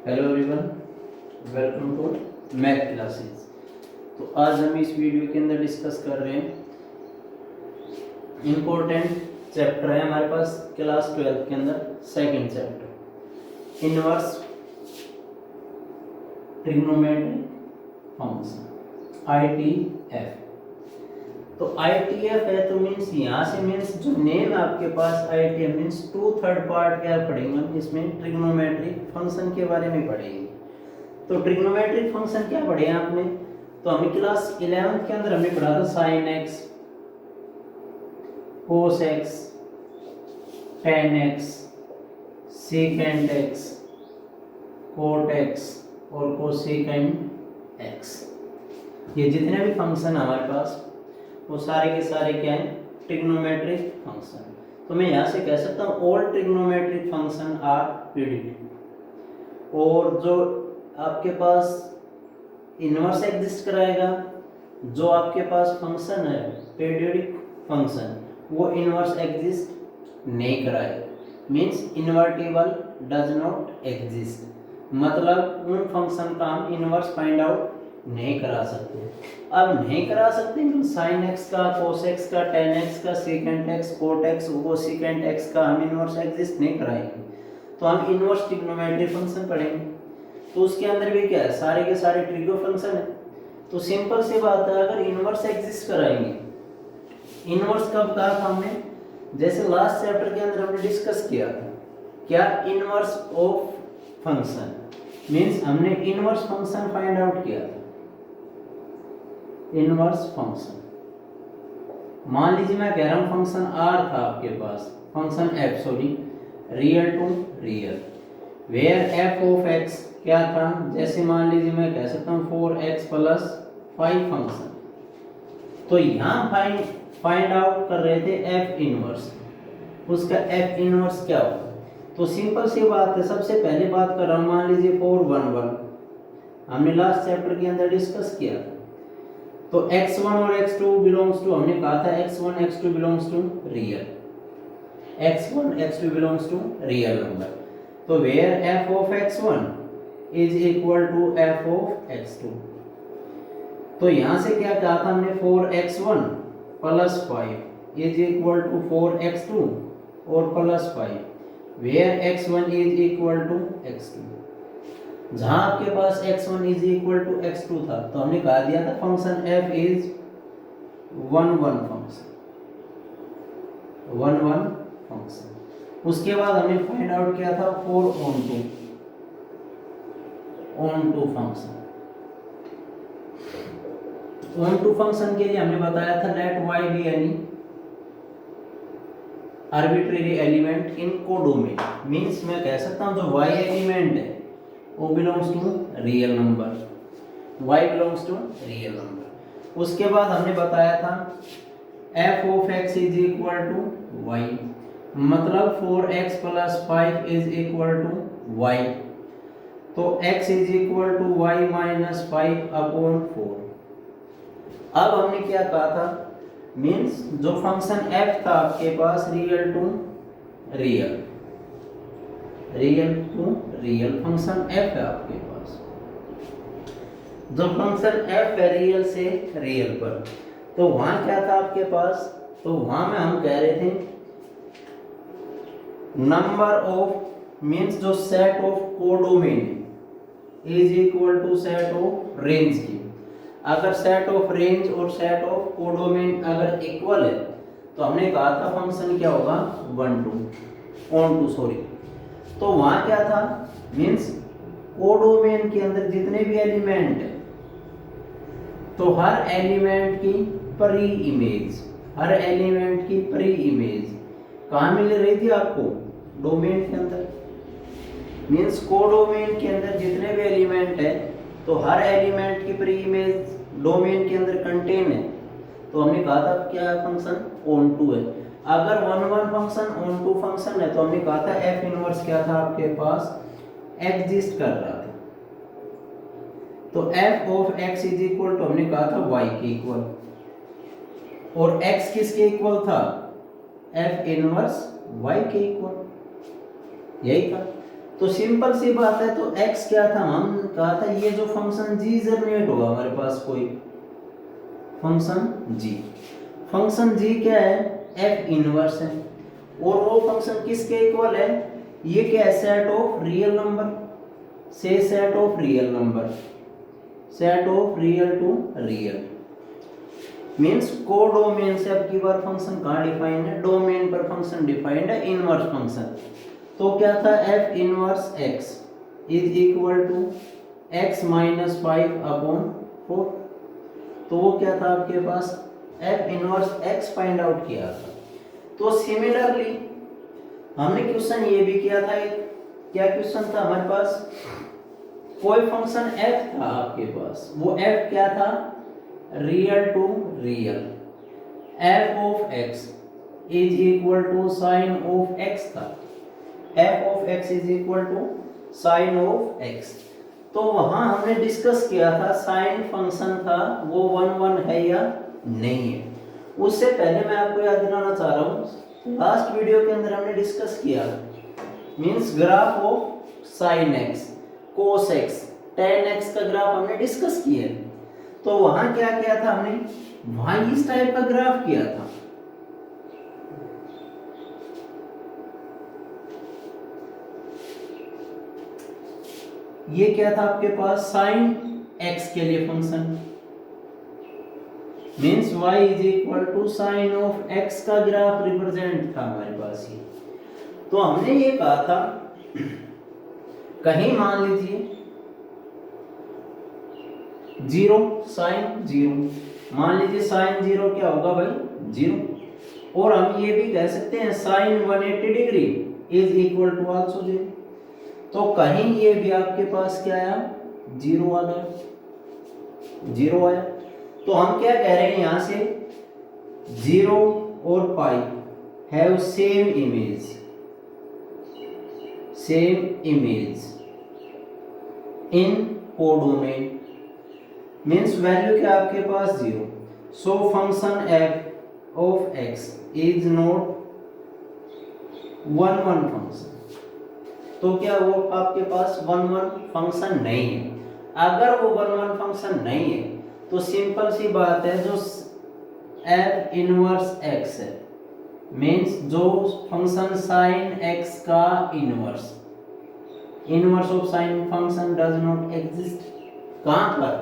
Hello everyone, welcome to math classes. तो आज हम इस वीडियो के अंदर डिस्कस कर रहे हैं इम्पोर्टेंट चैप्टर है हमारे पास क्लास 12 के अंदर second chapter inverse trigonometry function ITF। तो ITF है तो मीन्स यहाँ से मीन्स जो नेम आपके पास ITF मीन्स 2/3 पार्ट क्या पढ़ेंगे हम इसमें ट्रिग्नोमेट्रिक फंक्शन के बारे में पढ़ेंगे। तो ट्रिग्नोमेट्रिक फंक्शन क्या पढ़े आपने? तो हमें क्लास 11 के अंदर हमने पढ़ा था sine x, cos x, tan x, secant x, cot x और कोसेकेंड एक्स। ये जितने भी फंक्शन हमारे पास वो सारे के सारे क्या हैं? Trigonometric function. तो मैं यहाँ से कह सकता हूँ all trigonometric function are periodic. और जो आपके पास इनवर्स एग्जिस्ट कराएगा, जो आपके पास फंक्शन है पीरियोडिक फंक्शन, वो इनवर्स एग्जिस्ट नहीं कराएगा। Means invertible does not exist, मतलब उन फंक्शन का हम इनवर्स फाइंड आउट नहीं करा सकते। अब नहीं करा सकते साइन एक्स का, कोस एक्स का, टेन एक्स का, सेकेंड एक्स, कोट एक्स, वो सेकेंड एक्स का हम इनवर्स एग्जिस्ट नहीं कराएंगे, तो हम इनवर्स ट्रिग्नोमेट्रिक फंक्शन पढ़ेंगे। तो उसके अंदर भी क्या है? सारे के सारे ट्रिग्नो फंक्शन है। तो सिंपल सी बात है, अगर इनवर्स एग्जिस्ट कराएंगे, इनवर्स कब कहा था हमने? जैसे लास्ट चैप्टर के अंदर हमने डिस्कस किया था, क्या इनवर्स ऑफ फंक्शन मीन्स हमने इनवर्स फंक्शन फाइंड आउट किया था। इनवर्स फंक्शन, मान लीजिए मैं कह रहा हूं फंक्शन आर था आपके पास, function f sorry real to real, where f of x क्या था? जैसे मान लीजिए मैं कह सकता हूं 4x + 5 फंक्शन। तो यहां फाइंड आउट कर रहे थे एफ इनवर्स, उसका एफ इनवर्स क्या होगा? तो सिंपल सी बात है, सबसे पहले बात कर रहा हूं, मान लीजिए 4 1 1 हमने लास्ट चैप्टर के अंदर डिस्कस किया था। तो x1 और x2 बिलोंग्स टू, हमने कहा था x1 x2 belongs to real, x1 x2 belongs to real number. तो where f of x1 is equal to f of x2। तो यहां से क्या कहा था हमने? 4x1 + 5 is equal to 4x2 और +5, where x1 is equal to x2। जहां आपके पास x1 is equal to x2 था, तो हमने कहा दिया था function f is 1 1 function, 1 1 function. उसके बाद हमने फाइंड आउट किया था 4 on 2 फंक्शन। on 2 फंक्शन के लिए हमने बताया था let y be any arbitrary element in codomain. Means मैं कह सकता हूं जो y एलिमेंट है वो belongs to real number, y belongs to real number. उसके बाद हमने बताया था f of x is equal to y, मतलब 4x + 5 is equal to y। तो x is equal to y - 5/4। अब हमने क्या कहा था? मींस जो फंक्शन f था आपके पास real to real, real to real function f है आपके पास। जो फंक्शन f है रियल से रियल पर, तो वहां क्या था आपके पास? तो वहां में हम कह रहे थे नंबर ऑफ मींस जो set of codomain is equal to set of range की। अगर सेट ऑफ रेंज और सेट ऑफ कोडोमेन अगर इक्वल है, तो हमने कहा था फंक्शन क्या होगा? 1 2 ऑन 2 सॉरी। तो वहां क्या था? मींस कोडोमेन के अंदर जितने भी एलिमेंट है, तो हर एलिमेंट की प्री इमेज, हर एलिमेंट की प्री इमेज कहाँ मिल रही थी आपको? डोमेन के अंदर। मींस कोडोमेन के अंदर जितने भी एलिमेंट है, तो हर एलिमेंट की प्री इमेज डोमेन के अंदर कंटेन है। तो हमने कहा था क्या है? फंक्शन ऑन 2 है। अगर 1 1 फंक्शन ऑन 2 फंक्शन है, तो हमने कहा था f इनवर्स क्या था आपके पास? एग्जिस्ट कर रहा था। तो f of x is equal to हमने कहा था y के इक्वल, और x किसके इक्वल था? f इनवर्स y के इक्वल, यही था। तो सिंपल सी बात है, तो x क्या था, हम कहा था ये जो फंक्शन g जनरेट होगा हमारे पास कोई फंक्शन g क्या है, f इनवर्स है, और वो फंक्शन किसके इक्वल है, ये क्या है, सेट ऑफ रियल नंबर से set of real to real, means codomain से अब की बार फंक्शन कहाँ डिफाइंड है, डोमेन पर फंक्शन डिफाइंड है, इनवर्स फंक्शन। तो क्या था, f inverse x is equal to x minus 5/4। तो वो क्या था आपके पास, f inverse x find out किया था। तो सिमिलरली हमने क्वेश्चन ये भी किया था, क्या क्वेश्चन था हमारे पास, कोई फंक्शन f था आपके पास, वो f क्या था, real to real, f of x is equal to sine of x था, f of x is equal to sine of x। तो वहां हमने डिस्कस किया था साइन फंक्शन था वो 1 है या नहीं है। उससे पहले मैं आपको याद दिलाना चाह रहा हूँ, लास्ट वीडियो के अंदर हमने डिस्कस किया means graph of sine x, cos x, tan x का ग्राफ हमने डिस्कस किया। तो वहां क्या किया था हमने, वहां इस टाइप का ग्राफ किया था, ये क्या था आपके पास, साइन x के लिए function means y is equal to sine of x का ग्राफ रिप्रेजेंट था हमारे पास ये। तो हमने ये कहा था, कहीं मान लीजिए 0 साइन 0, मान लीजिए साइन 0 क्या होगा भाई 0, और हम ये भी कह सकते हैं sine 180 degree is equal to also 0। तो कहीं ये भी आपके पास क्या आया, 0 वाला 0 आया। तो हम क्या कह रहे हैं यहां से, 0 और pi have same image in codomain, means value क्या आपके पास 0, so function f of x is not 1 function. तो क्या वो आपके पास 1 फंक्शन नहीं है। अगर वो 1 फंक्शन नहीं है तो सिंपल सी बात है, जो f इनवर्स x है मींस जो फंक्शन sin x का inverse of sin function does not exist. कहां पर,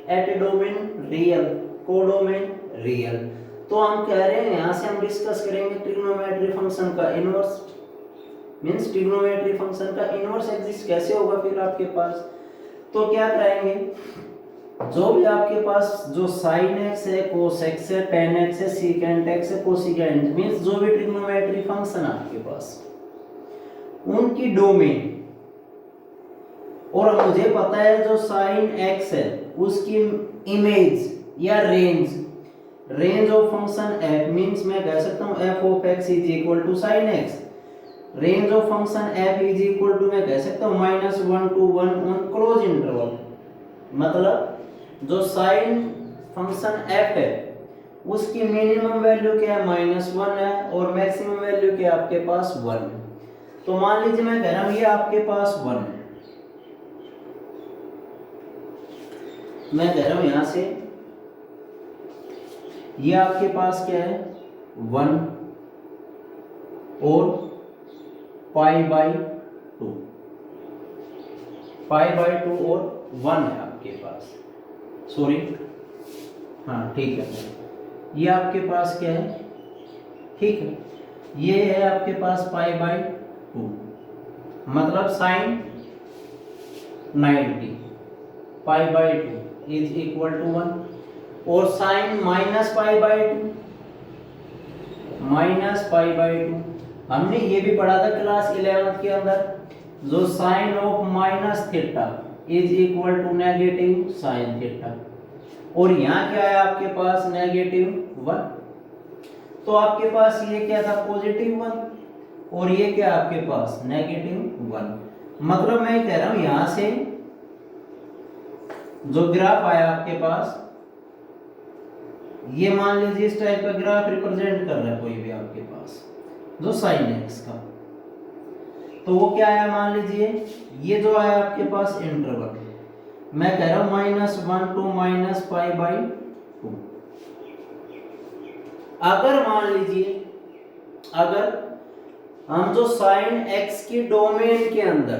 at domain real, codomain real. तो हम कह रहे हैं यहां से हम डिस्कस करेंगे ट्रिग्नोमेट्री फंक्शन का इनवर्स, मींस ट्रिग्नोमेट्री फंक्शन का इनवर्स एग्जिस्ट कैसे होगा फिर आपके पास। तो क्या करेंगे, जो भी आपके पास जो sin x है, cos x है, tan x है, secant x है, cosecant मींस जो भी ट्रिग्नोमेट्री फंक्शन आपके पास उनकी डोमेन, और मुझे पता है जो sin x है उसकी इमेज या range of function f means मैं कह सकता हूं f of x is equal to sin x, range of function f is equal to मैं कह सकता हूं -1 to 1 ऑन क्लोज इंटरवल। मतलब जो साइन फंक्शन f है उसकी मिनिमम वैल्यू क्या है, -1 है, और मैक्सिमम वैल्यू क्या है आपके पास 1। तो मान लीजिए मैं कह रहा हूं ये आपके पास 1, मैं कह रहा हूं यहां से ये आपके पास क्या है 1 और π/2 और 1 है आपके पास, सॉरी हाँ ठीक है, ये आपके पास क्या है, ठीक है, ये है आपके पास π/2 मतलब साइन 90 π/2 इज इक्वल टू 1, और साइन -π/2 हमने ये भी पढ़ा था क्लास 11th के अंदर, जो sine of -θ is equal to negative sine theta, और यहाँ क्या है आपके पास -1। तो आपके पास ये क्या था +1 और ये क्या आपके पास -1। मतलब मैं कह रहा हूं यहां से जो ग्राफ आया आपके पास, ये मान लीजिए इस टाइप का ग्राफ रिप्रेजेंट कर रहा है कोई भी आपके पास जो साइन x का। तो वो क्या आया, मान लीजिए ये जो आया आपके पास इंटरवल, मैं कह रहा हूं -1 to -π/2। अगर मान लीजिए अगर हम जो साइन x की डोमेन के अंदर,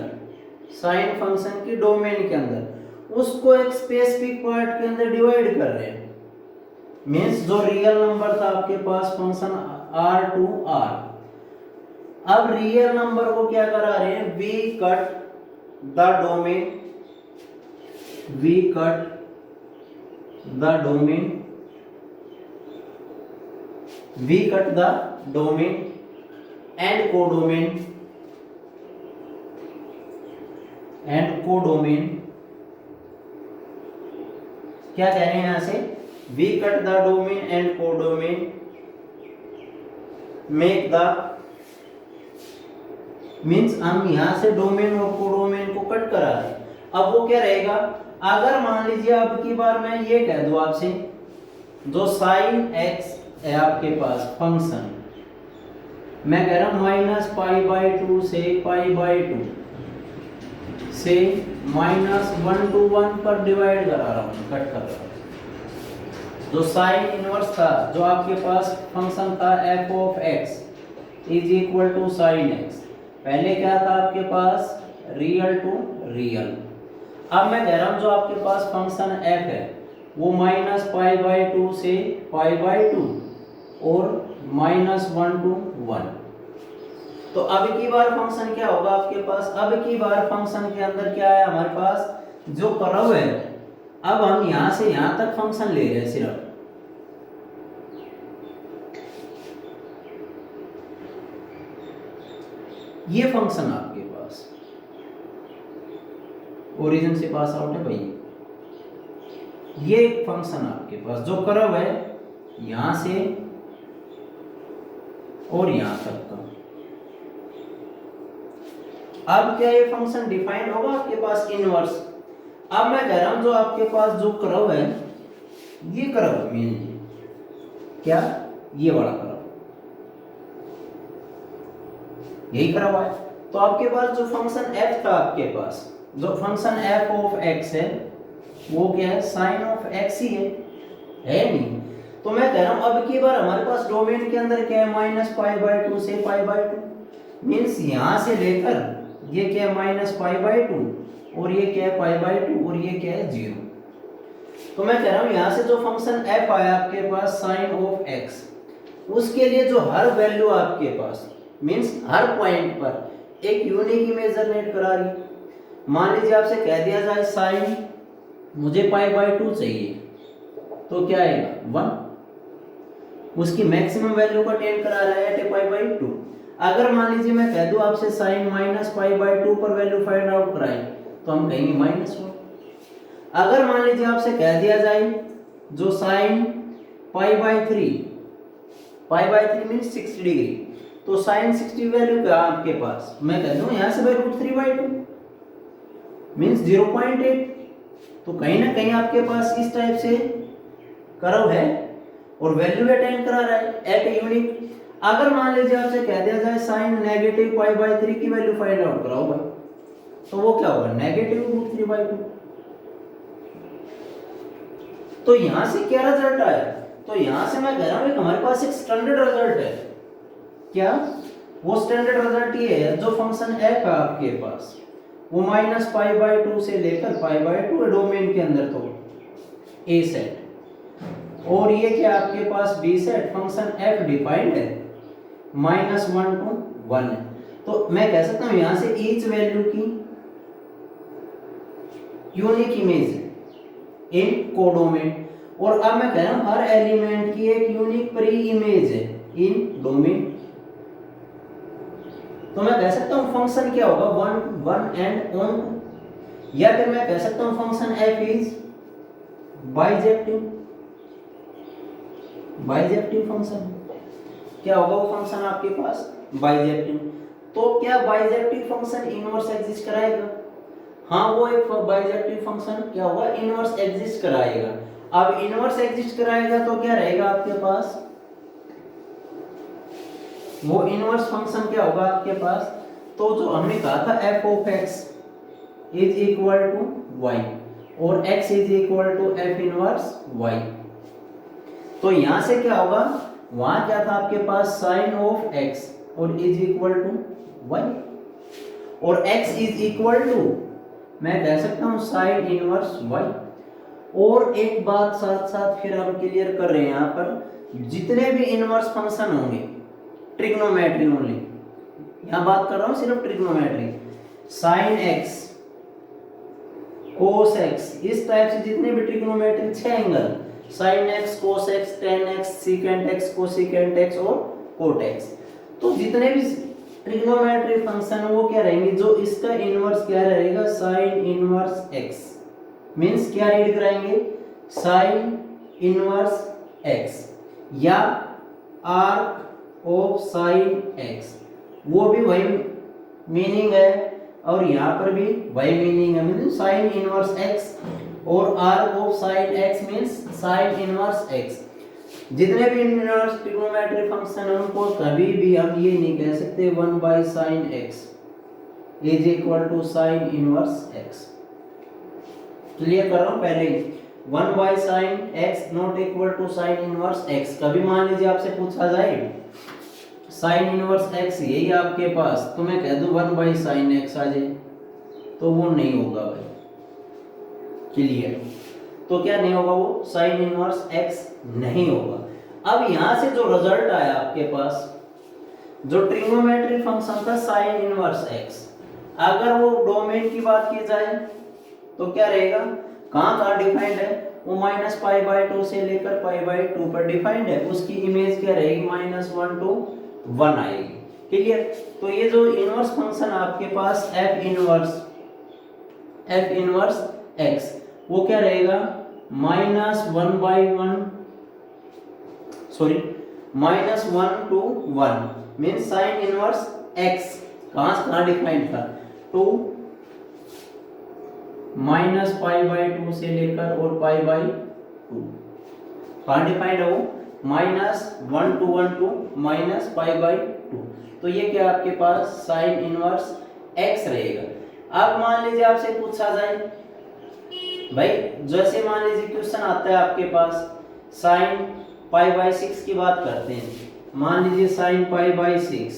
साइन फंक्शन की डोमेन के अंदर उसको एक स्पेसिफिक पार्ट के अंदर डिवाइड कर रहे हैं, मींस जो रियल नंबर था आपके पास फंक्शन r to r, अब रियल नंबर को क्या करा रहे हैं, we cut the domain, we cut the domain, we cut the domain and codomain, and codomain, क्या कह रहे हैं यहां से, we cut the domain and codomain make the, means हम यहां से डोमेन और कोडोमेन को कट करा रहे हैं। अब वो क्या रहेगा, अगर मान लीजिए अब की बार मैं ये कह दूं आपसे, जो साइन x है आपके पास फंक्शन, मैं कह रहा हूं -π/2 से π/2 से -1 to 1 पर डिवाइड करा रहा हूं, कट कर रहा हूं। जो साइन इनवर्स था, जो आपके पास फंक्शन था f of x is equal to sine x, पहले क्या था आपके पास, रियल टू रियल। अब मैं कह रहा हूं जो आपके पास फंक्शन f है वो -π/2 से π/2 और -1 to 1। तो अब की बार फंक्शन क्या होगा आपके पास, अब की बार फंक्शन के अंदर क्या है हमारे पास, जो कर्व है, अब हम यहां से यहां तक फंक्शन ले रहे हैं सिर्फ, ये फंक्शन आपके पास ओरिजिन से पास आउट है भाई, ये फंक्शन आपके पास जो कर्व है यहां से और यहां तक का, अब क्या ये फंक्शन डिफाइन होगा आपके पास इनवर्स। अब मैं कह रहा हूं जो आपके पास जो कर्व है, ये कर्व मीन क्या, ये वाला कर्व, यही कर्व है। तो आपके पास जो फंक्शन f था, आपके पास जो फंक्शन f ऑफ x है वो क्या है, साइन ऑफ x ही है नहीं। तो मैं कह रहा हूं अब की बार हमारे पास डोमेन के अंदर क्या है, -π/2 से π/2, मींस यहां से लेकर ये क्या है -π/2 और ये क्या है π/2 और ये क्या है 0। तो मैं कह रहा हूं यहां से जो फंक्शन f आया आपके पास साइन ऑफ x, उसके लिए जो हर वैल्यू आपके पास, मींस हर पॉइंट पर एक यूनिक इमेज जनरेट करा रही। मान लीजिए आपसे कह दिया जाए साइन मुझे π/2 चाहिए, तो क्या आएगा 1, उसकी मैक्सिमम वैल्यू का टेन करा रहा है एट π/2। अगर मान लीजिए मैं कह दूं आपसे साइन -π/2 पर वैल्यू फाइंड आउट कराएं, तो हम कहेंगे -1। अगर मान लीजिए आपसे कह दिया जाए जो साइन π/3 मींस 60 डिग्री, तो साइन 60 वैल्यू क्या आपके पास, मैं कह दूं यहां से भाई √3/2 मींस 0.8। तो कहीं ना कहीं आपके पास इस टाइप से कर्व है और वैल्यू अटेन करा रहा है एट यूनिक। अगर मान लीजिए आपसे कह दिया जाए साइन -π/3 की वैल्यू फाइंड आउट कराओ भाई, तो वो क्या होगा, -√3/2। तो यहां से क्या रिजल्ट आया, तो यहां से मैं कह रहा हूं एक हमारे पास एक स्टैंडर्ड रिजल्ट है। क्या, वो स्टैंडर्ड रिजल्ट ये है जो फंक्शन f है आपके पास वो -π/2 से लेकर π/2 डोमेन के अंदर तो a सेट, और ये क्या आपके पास b set, function f defined है -1 to 1 है। तो मैं कह सकता हूं यहां से ईच वैल्यू की यूनिक इमेज इन कोडोमेन, और अब मैं कह रहा हूं हर एलिमेंट की एक यूनिक प्री इमेज है इन डोमेन। तो मैं कह सकता हूं फंक्शन क्या होगा 1 1 एंड ऑन, या फिर मैं कह सकता हूं function f is bijective function. क्या होगा वो फंक्शन आपके पास, बाइजेक्टिव। तो क्या बाइजेक्टिव फंक्शन इनवर्स एग्जिस्ट कराएगा, हाँ वो एक बाइजेक्टिव फंक्शन क्या होगा, इनवर्स एग्जिस्ट कराएगा। अब इनवर्स एग्जिस्ट कराएगा तो क्या रहेगा आपके पास, वो इनवर्स फंक्शन क्या होगा आपके पास, तो जो हमने कहा था f of x is equal to y और x is equal to f inverse y, तो यहां से क्या होगा, वहां क्या था आपके पास sin ऑफ x और इज इक्वल टू y, और x इज इक्वल टू मैं कह सकता हूं sin इनवर्स y। और एक बात साथ साथ फिर हम क्लियर कर रहे हैं, यहाँ पर जितने भी इनवर्स फंक्शन होंगे ट्रिग्नोमेट्री ओनली, यहाँ बात कर रहा हूँ सिर्फ trigonometry, sin x cos x, इस टाइप से जितने भी trigonometry 6 angle sin x cos x tan x secant x cosecant x और cot x, तो जितने भी ट्रिग्नोमेट्री फंक्शन है वो क्या रहेंगे, जो इसका इनवर्स क्या रहेगा sin इनवर्स x, मींस क्या रीड कराएंगे sin इनवर्स x या आर्क ऑफ sin x, वो भी वही मीनिंग है और यहाँ पर भी वही मीनिंग है, मींस sin इनवर्स x और arc of sin x means sin inverse x। जितने भी इनवर्स ट्रिग्नोमेट्री फंक्शन है उनको कभी भी हम ये नहीं कह सकते 1 by sin x is equal to sin inverse x। Clear कर रहा हूं पहले, 1 by sin x not equal to sin inverse x। कभी मान लीजिए आपसे पूछा जाए sin इनवर्स x यही आपके पास, तो मैं कह दूं 1 by sin x आ जाए, तो वो नहीं होगा भाई। क्लियर, तो क्या नहीं होगा, वो sin इनवर्स x नहीं होगा। अब यहां से जो रिजल्ट आया आपके पास, जो ट्रिग्नोमेट्री फंक्शन था sin इनवर्स x, अगर वो डोमेन की बात की जाए तो क्या रहेगा, कहां डिफाइंड है, वो -π/2 से लेकर π/2 पर डिफाइंड है, उसकी इमेज क्या रहेगी -1 to 1 आएगी। क्लियर, तो ये जो इनवर्स फंक्शन आपके पास f इनवर्स x, वो क्या रहेगा -1 to 1 means sin inverse x कहां डिफाइंड था, टू -π/2 से लेकर और π/2 कहां डिफाइंड है, वो -1 to 1 to -π/2, तो ये क्या आपके पास sin इनवर्स x रहेगा। अब मान लीजिए आपसे पूछा जाए भाई, जैसे मान लीजिए क्वेश्चन आता है आपके पास sin π/6 की बात करते हैं, मान लीजिए sin π/6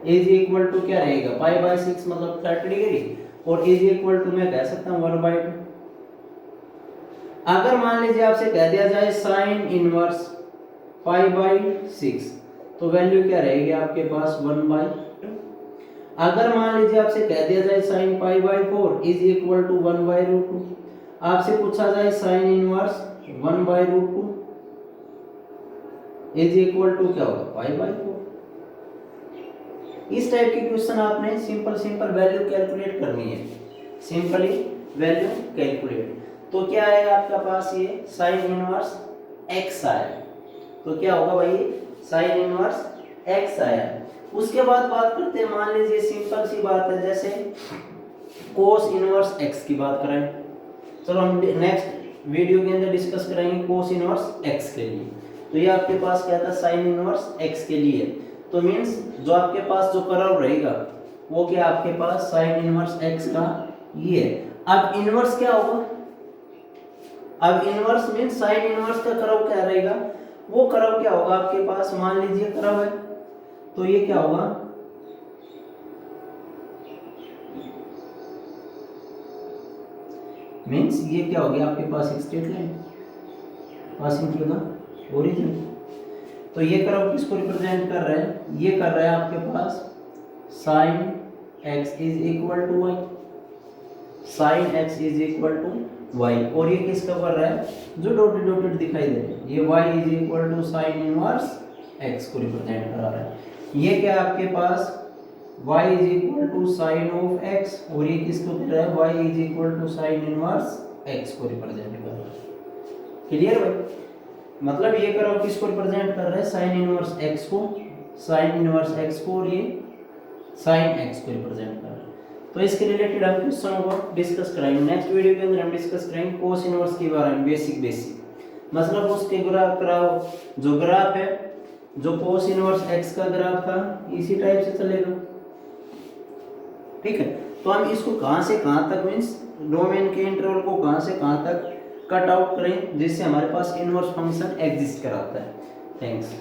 इज इक्वल टू क्या रहेगा, π/6 मतलब 30 डिग्री और इज इक्वल टू मैं कह सकता हूं 1/2। अगर मान लीजिए आपसे कह दिया जाए sin इनवर्स π/6 तो वैल्यू क्या रहेगी आपके पास 1/2। अगर मान लीजिए आपसे कह दिया जाए sin π/4 इज इक्वल टू 1/√2, आपसे पूछा जाए sin इनवर्स 1/√2 इज इक्वल टू क्या होगा π/4। इस टाइप के क्वेश्चन आपने सिंपल वैल्यू कैलकुलेट करनी है, सिंपली वैल्यू कैलकुलेट, तो क्या आएगा आपका पास, ये sin इनवर्स x आया, तो क्या होगा भाई sin इनवर्स x आया। उसके बाद बात करते हैं, मान लीजिए सिंपल सी बात है, जैसे cos इनवर्स x की बात करें, चलो हम नेक्स्ट वीडियो के अंदर डिस्कस करेंगे cos इनवर्स x के लिए। तो ये आपके पास क्या था sin इनवर्स x के लिए, तो मींस जो आपके पास जो कर्व रहेगा वो क्या आपके पास sin इनवर्स x का ये है। अब इनवर्स क्या होगा, अब इनवर्स मींस sin इनवर्स का कर्व क्या रहेगा, वो कर्व क्या होगा आपके पास, मान लीजिए कर्व है तो ये क्या होगा, मींस ये क्या हो गया आपके पास एक straight line passing through the origin. तो ये कर्व किसको रिप्रेजेंट कर रहा है, ये कर रहा है आपके पास sin x is equal to y, sin x is equal to y, और ये किसका कर रहा है, जो डॉटेड दिखाई दे रहे हैं, ये y is equal to sin inverse x को रिप्रेजेंट करा रहा है। ये क्या आपके पास y is equal to sin of x, और ये किसको कर रहा है, y is equal to sin inverse x को रिप्रेजेंट कर रहा है। क्लियर भाई, मतलब ये कर्व किसको रिप्रेजेंट कर रहा है, sin इनवर्स x को, sin इनवर्स x को, और ये sin x को रिप्रेजेंट कर रहा है। तो इसके रिलेटेड हम क्वेश्चन को डिस्कस कराएंगे, नेक्स्ट वीडियो के अंदर हम डिस्कस करेंगे cos इनवर्स के बारे में, बेसिक मतलब उसके ग्राफ जो ग्राफ है, जो cos इनवर्स x का ग्राफ था इसी टाइप से चलेगा। ठीक है। तो हम इसको कहाँ से कहाँ तक मीन्स डोमेन के इंटरवल को कहाँ से कहाँ तक कट आउट करें जिससे हमारे पास इनवर्स फंक्शन एग्जिस्ट कराता है। थैंक्स।